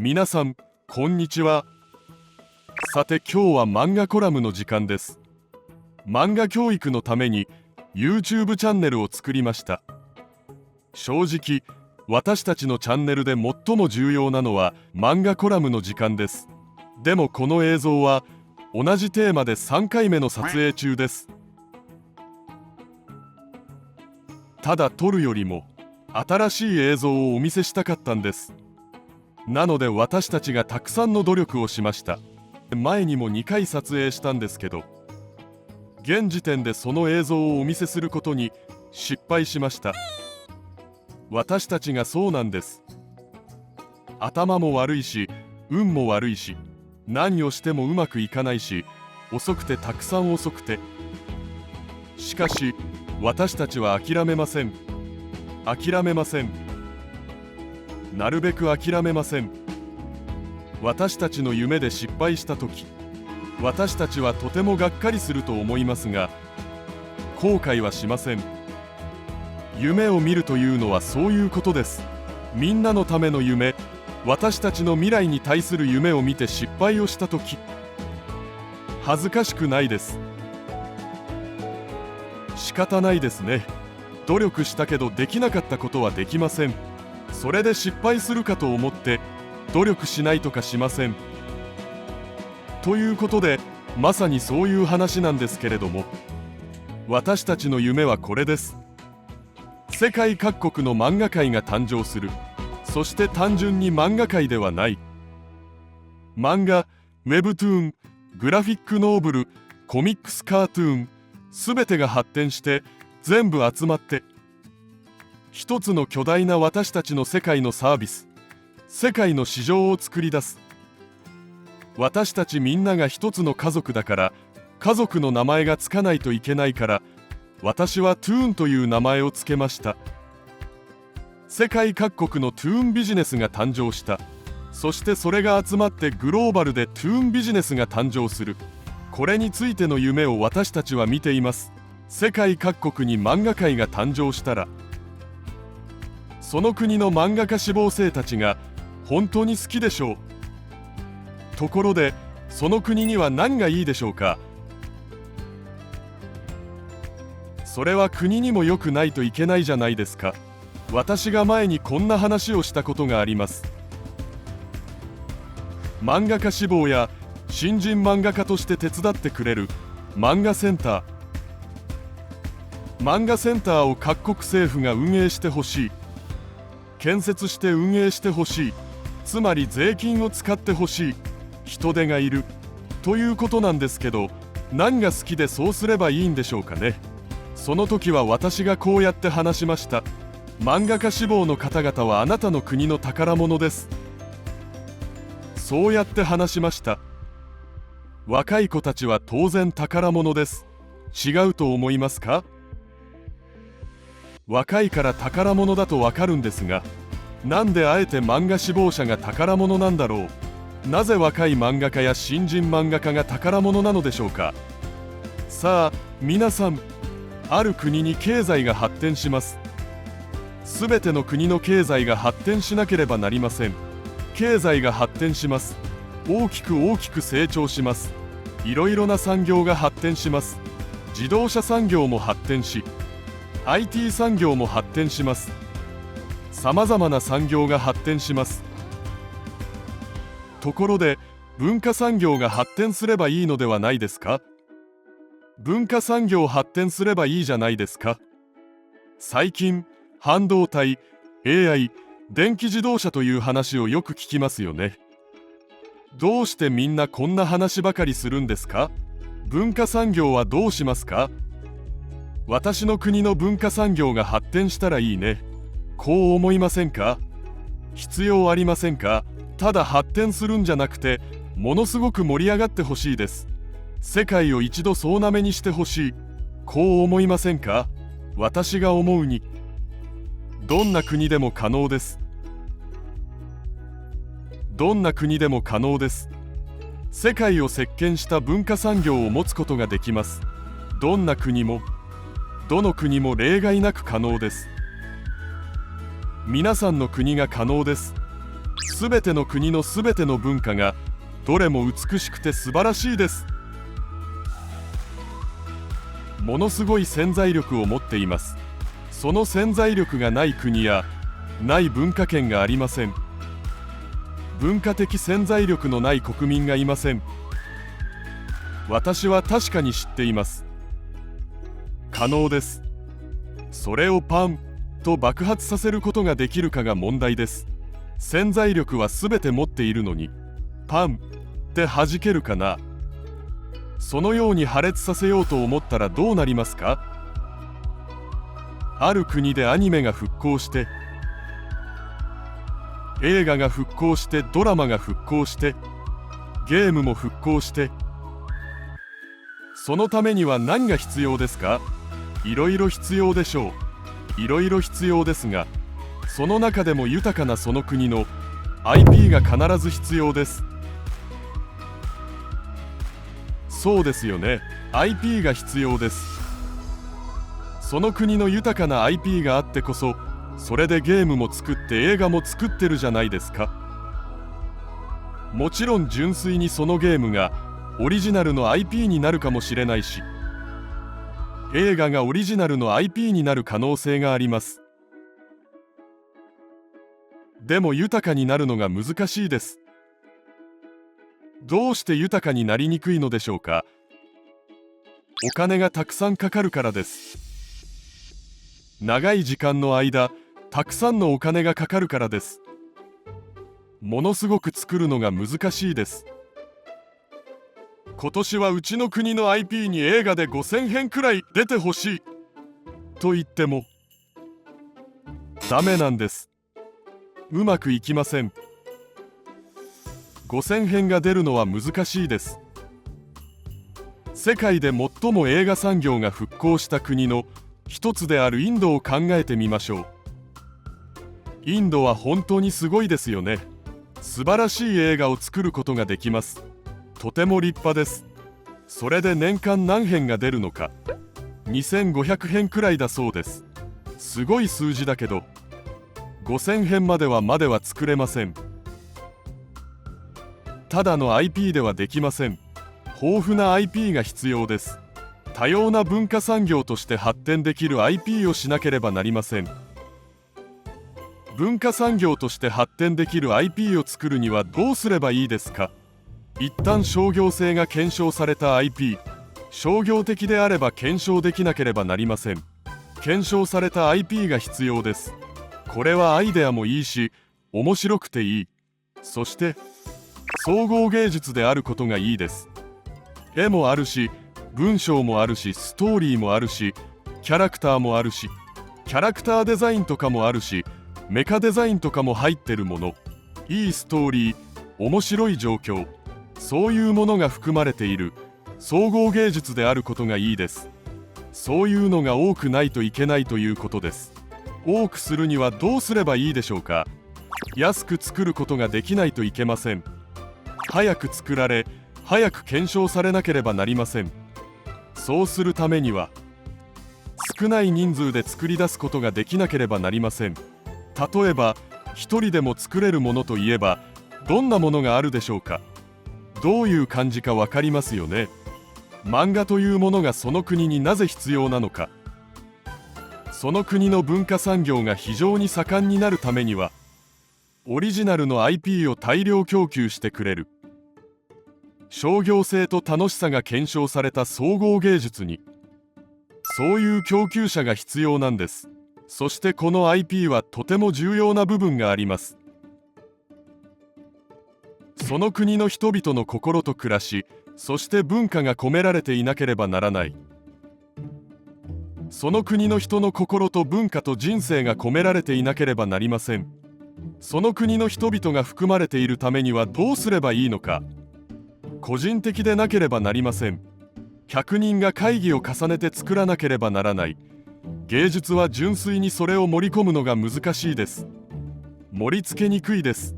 皆さん、こんにちは。さて今日は漫画コラムの時間です。漫画教育のために YouTube チャンネルを作りました。正直、私たちのチャンネルで最も重要なのは漫画コラムの時間です。でもこの映像は同じテーマで3回目の撮影中です。ただ撮るよりも新しい映像をお見せしたかったんです。なので私たちがたくさんの努力をしました。前にも2回撮影したんですけど、現時点でその映像をお見せすることに失敗しました。私たちがそうなんです。頭も悪いし、運も悪いし、何をしてもうまくいかないし、遅くてたくさん遅くて。しかし私たちは諦めません。諦めません。なるべく諦めません。私たちの夢で失敗した時、私たちはとてもがっかりすると思いますが、後悔はしません。夢を見るというのはそういうことです。みんなのための夢、私たちの未来に対する夢を見て失敗をした時、恥ずかしくないです。仕方ないですね。努力したけどできなかったことはできません。それで失敗するかと思って努力しないとかしません。ということで、まさにそういう話なんですけれども、私たちの夢はこれです。世界各国の漫画界が誕生する。そして単純に漫画界ではない。漫画、ウェブトゥーン、グラフィックノーブル、コミックスカートゥーン、すべてが発展して全部集まって一つの巨大な私たちの世界のサービス、世界の市場を作り出す。私たちみんなが一つの家族だから、家族の名前がつかないといけないから、私はトゥーンという名前をつけました。世界各国のトゥーンビジネスが誕生した。そしてそれが集まってグローバルでトゥーンビジネスが誕生する。これについての夢を私たちは見ています。世界各国に漫画界が誕生したら、その国の漫画家志望生たちが本当に好きでしょう。ところで、その国には何がいいでしょうか。それは国にも良くないといけないじゃないですか。私が前にこんな話をしたことがあります。漫画家志望や新人漫画家として手伝ってくれる漫画センター。漫画センターを各国政府が運営してほしい。建設して運営してほしい。つまり税金を使ってほしい。人手がいるということなんですけど、何が好きでそうすればいいんでしょうかね。その時は私がこうやって話しました。漫画家志望の方々はあなたの国の宝物です。そうやって話しました。若い子たちは当然宝物です。違うと思いますか？若いから宝物だとわかるんですが、なんであえて漫画志望者が宝物なんだろう。なぜ若い漫画家や新人漫画家が宝物なのでしょうか。さあ皆さん、ある国に経済が発展します。すべての国の経済が発展しなければなりません。経済が発展します。大きく成長します。いろいろな産業が発展します。自動車産業も発展し、IT 産業も発展します。さまざまな産業が発展します。ところで、文化産業が発展すればいいのではないですか？文化産業発展すればいいじゃないですか。最近、半導体、AI、電気自動車という話をよく聞きますよね。どうしてみんなこんな話ばかりするんですか？文化産業はどうしますか？私の国の文化産業が発展したらいいね。こう思いませんか？必要ありませんか？ただ発展するんじゃなくて、ものすごく盛り上がってほしいです。世界を一度総なめにしてほしい。こう思いませんか？私が思うに、どんな国でも可能です。どんな国でも可能です。世界を席巻した文化産業を持つことができます。どんな国も、どの国も例外なく可能です。皆さんの国が可能です。すべての国のすべての文化がどれも美しくて素晴らしいです。ものすごい潜在力を持っています。その潜在力がない国やない文化圏がありません。文化的潜在力のない国民がいません。私は確かに知っています。可能です。それをパンと爆発させることができるかが問題です。潜在力は全て持っているのに、パンって弾けるかな？そのように破裂させようと思ったらどうなりますか？ある国でアニメが復興して、映画が復興して、ドラマが復興して、ゲームも復興して、そのためには何が必要ですか？いろいろ必要でしょう。いろいろ必要ですが、その中でも豊かなその国の IP が必ず必要です。そうですよね。IP が必要です。その国の豊かな IP があってこそ、それでゲームも作って映画も作ってるじゃないですか。もちろん純粋にそのゲームがオリジナルの IP になるかもしれないし、映画がオリジナルの IP になる可能性があります。でも豊かになるのが難しいです。どうして豊かになりにくいのでしょうか？お金がたくさんかかるからです。長い時間の間、たくさんのお金がかかるからです。ものすごく作るのが難しいです。今年はうちの国の IP に映画で5000編くらい出てほしいと言ってもダメなんです。うまくいきません。5000編が出るのは難しいです。世界で最も映画産業が復興した国の一つであるインドを考えてみましょう。インドは本当にすごいですよね。素晴らしい映画を作ることができます。とても立派です。それで年間何編が出るのか、2500編くらいだそうです。すごい数字だけど、5000編までは作れません。ただの IP ではできません。豊富な IP が必要です。多様な文化産業として発展できる IP をしなければなりません。文化産業として発展できる IP を作るにはどうすればいいですか？一旦商業性が検証された IP、商業的であれば検証できなければなりません。検証された IP が必要です。これはアイデアもいいし、面白くていい。そして、総合芸術であることがいいです。絵もあるし、文章もあるし、ストーリーもあるし、キャラクターもあるし、キャラクターデザインとかもあるし、メカデザインとかも入ってるもの、いいストーリー、面白い状況、そういうものが含まれている総合芸術であることがいいです。そういうのが多くないといけないということです。多くするにはどうすればいいでしょうか？安く作ることができないといけません。早く作られ、早く検証されなければなりません。そうするためには、少ない人数で作り出すことができなければなりません。例えば、一人でも作れるものといえば、どんなものがあるでしょうか？どういう感じかわかりますよね。漫画というものがその国になぜ必要なのか。その国の文化産業が非常に盛んになるためには、オリジナルの IP を大量供給してくれる。商業性と楽しさが検証された総合芸術に、そういう供給者が必要なんです。そしてこの IP はとても重要な部分があります。その国の人々の心と暮らし、そして文化が込められていなければならない。その国の人の心と文化と人生が込められていなければなりません。その国の人々が含まれているためにはどうすればいいのか。個人的でなければなりません。100人が会議を重ねて作らなければならない。芸術は純粋にそれを盛り込むのが難しいです。盛り付けにくいです。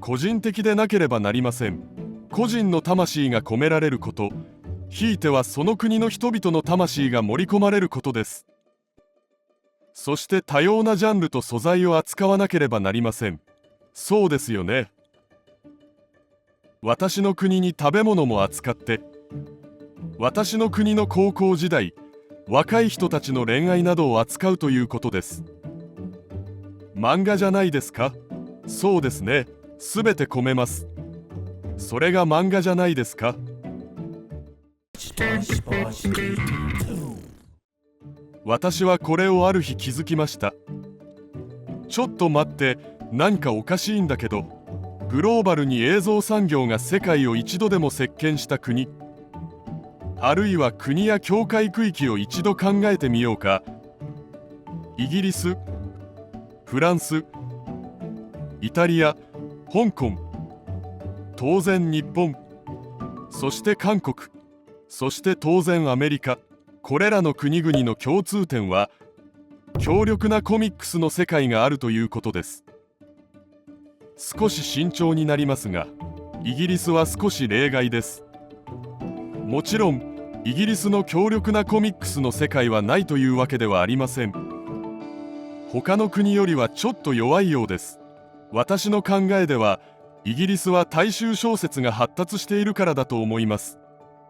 個人的でなければなりません。個人の魂が込められること、ひいてはその国の人々の魂が盛り込まれることです。そして多様なジャンルと素材を扱わなければなりません。そうですよね。私の国に食べ物も扱って、私の国の高校時代、若い人たちの恋愛などを扱うということです。漫画じゃないですか。そうですね。すべて込めます。それが漫画じゃないですか。私はこれをある日気づきました。ちょっと待って、何かおかしいんだけど、グローバルに映像産業が世界を一度でも席巻した国、あるいは国や境界区域を一度考えてみようか。イギリス、フランス、イタリア、香港、当然日本、そして韓国、そして当然アメリカ。これらの国々の共通点は、強力なコミックスの世界があるということです。少し慎重になりますが、イギリスは少し例外です。もちろん、イギリスの強力なコミックスの世界はないというわけではありません。他の国よりはちょっと弱いようです。私の考えでは、イギリスは大衆小説が発達しているからだと思います。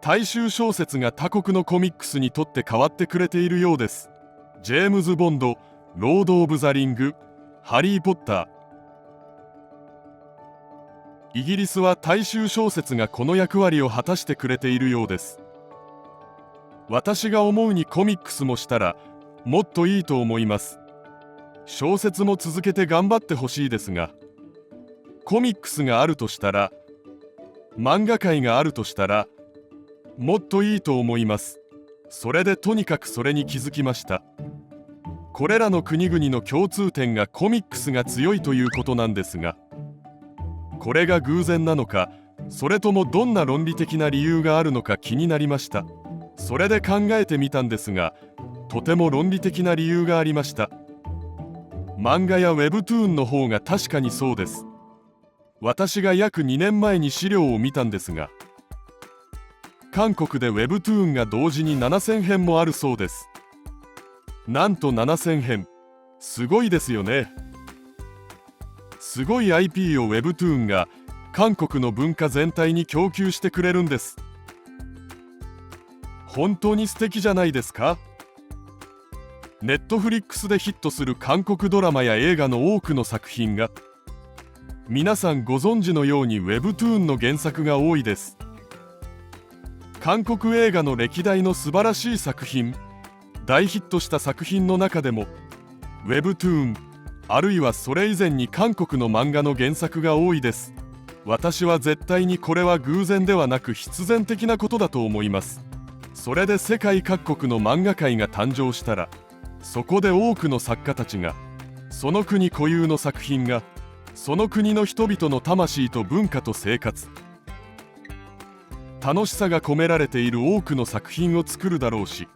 大衆小説が他国のコミックスにとって変わってくれているようです。ジェームズ・ボンド、ロード・オブ・ザ・リング、ハリー・ポッター。イギリスは大衆小説がこの役割を果たしてくれているようです。私が思うにコミックスもしたらもっといいと思います。小説も続けて頑張ってほしいですが、コミックスがあるとしたら、漫画界があるとしたら、もっといいと思います。それでとにかくそれに気づきました。これらの国々の共通点がコミックスが強いということなんですが、これが偶然なのか、それともどんな論理的な理由があるのか気になりました。それで考えてみたんですが、とても論理的な理由がありました。漫画やウェブトゥーンの方が確かにそうです。私が約2年前に資料を見たんですが、韓国でウェブトゥーンが同時に7000編もあるそうです。なんと7000編。すごいですよね。すごい IP をウェブトゥーンが韓国の文化全体に供給してくれるんです。本当に素敵じゃないですか。ネットフリックスでヒットする韓国ドラマや映画の多くの作品が、皆さんご存知のようにウェブトゥーンの原作が多いです。韓国映画の歴代の素晴らしい作品、大ヒットした作品の中でも、ウェブトゥーン、あるいはそれ以前に韓国の漫画の原作が多いです。私は絶対にこれは偶然ではなく必然的なことだと思います。それで世界各国の漫画界が誕生したら、そこで多くの作家たちが、その国固有の作品が、その国の人々の魂と文化と生活、楽しさが込められている多くの作品を作るだろうし、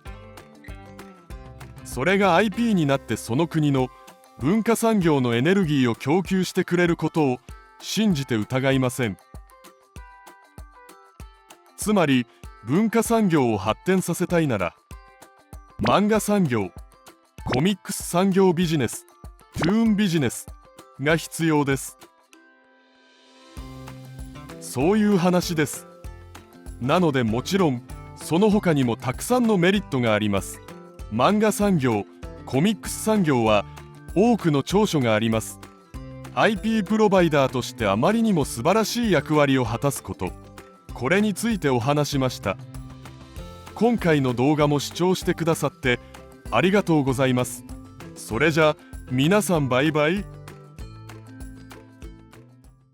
それが IP になってその国の文化産業のエネルギーを供給してくれることを信じて疑いません。つまり文化産業を発展させたいなら、漫画産業、コミックス産業ビジネス、トゥーンビジネスが必要です。そういう話です。なのでもちろんその他にもたくさんのメリットがあります。漫画産業、コミックス産業は多くの長所があります。 IP プロバイダーとしてあまりにも素晴らしい役割を果たすこと、これについてお話しました。今回の動画も視聴してくださってありがとうございます。それじゃ皆さんバイバイ。